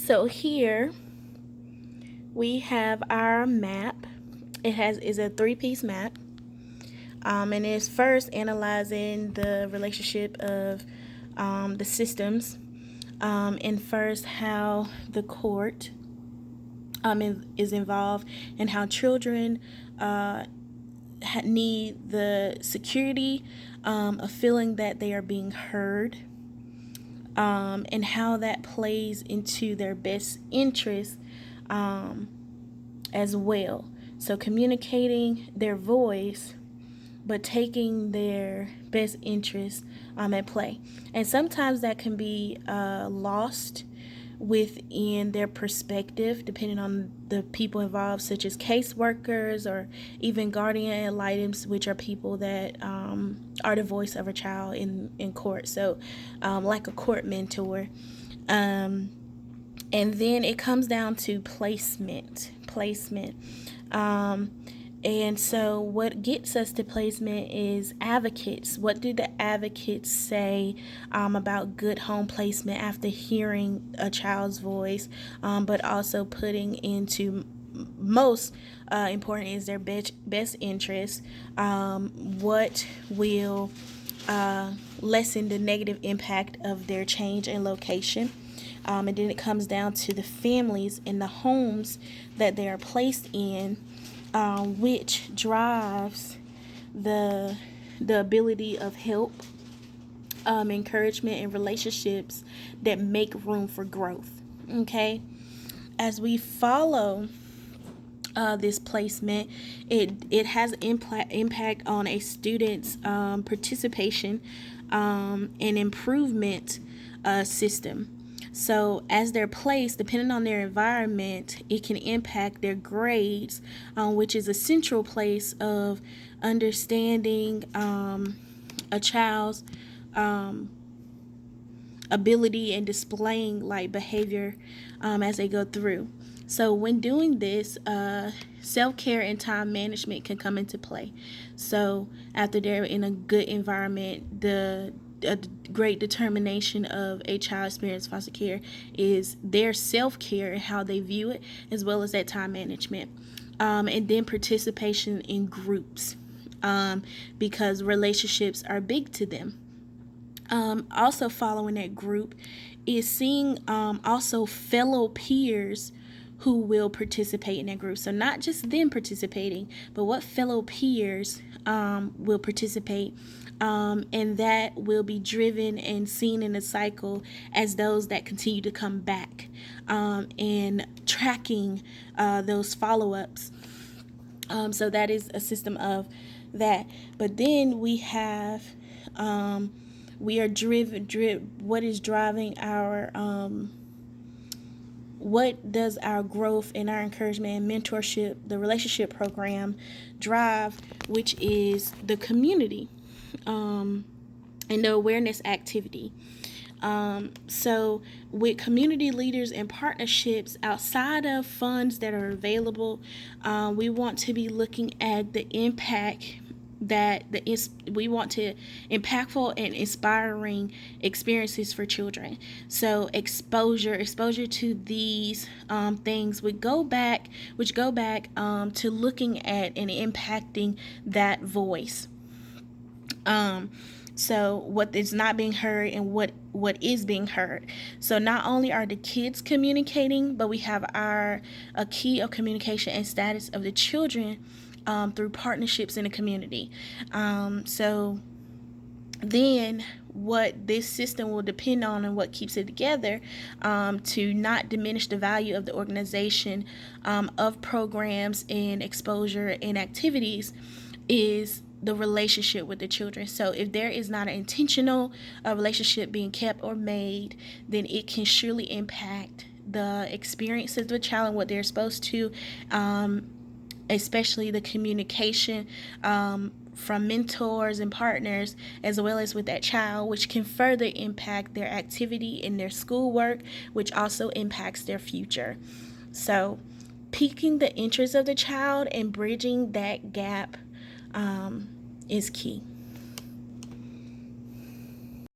So here we have our map. Is a three-piece map, and it's first analyzing the relationship of the systems, and first how the court is involved, and how children need the security of feeling that they are being heard, and how that plays into their best interest as well. So communicating their voice, but taking their best interest at play. And sometimes that can be lost within their perspective, depending on the people involved, such as caseworkers or even guardian ad litems, which are people that are the voice of a child in court. So, like a court mentor. And then it comes down to placement. And so what gets us to placement is advocates. What do the advocates say about good home placement after hearing a child's voice, but also putting into most important is their best interest. What will lessen the negative impact of their change in location? And then it comes down to the families and the homes that they are placed in, which drives the ability of help, encouragement, and relationships that make room for growth. Okay, as we follow this placement, it has impact on a student's participation and improvement system. So as they're placed, depending on their environment, it can impact their grades, which is a central place of understanding a child's ability and displaying like behavior as they go through. So when doing this, self-care and time management can come into play. So after they're in a good environment, a great determination of a child experiencing foster care is their self-care and how they view it, as well as that time management. And then participation in groups, because relationships are big to them. Also following that group is seeing also fellow peers who will participate in that group. So not just them participating, but what fellow peers will participate, and that will be driven and seen in a cycle as those that continue to come back, and tracking those follow-ups. So that is a system of that. But then we have we are driven what is driving our what does our growth and our encouragement and mentorship, the relationship program, drive, which is the community, and the awareness activity. So with community leaders and partnerships outside of funds that are available, we want to be looking at the impact that we want to impactful and inspiring experiences for children. So exposure to these things which go back to looking at and impacting that voice. So what is not being heard and what is being heard. So not only are the kids communicating, but we have a key of communication and status of the children through partnerships in the community. So then what this system will depend on and what keeps it together, to not diminish the value of the organization of programs and exposure and activities, is the relationship with the children. So if there is not an intentional relationship being kept or made, then it can surely impact the experiences of the child and what they're supposed to, especially the communication from mentors and partners, as well as with that child, which can further impact their activity in their schoolwork, which also impacts their future. So piquing the interest of the child and bridging that gap is key.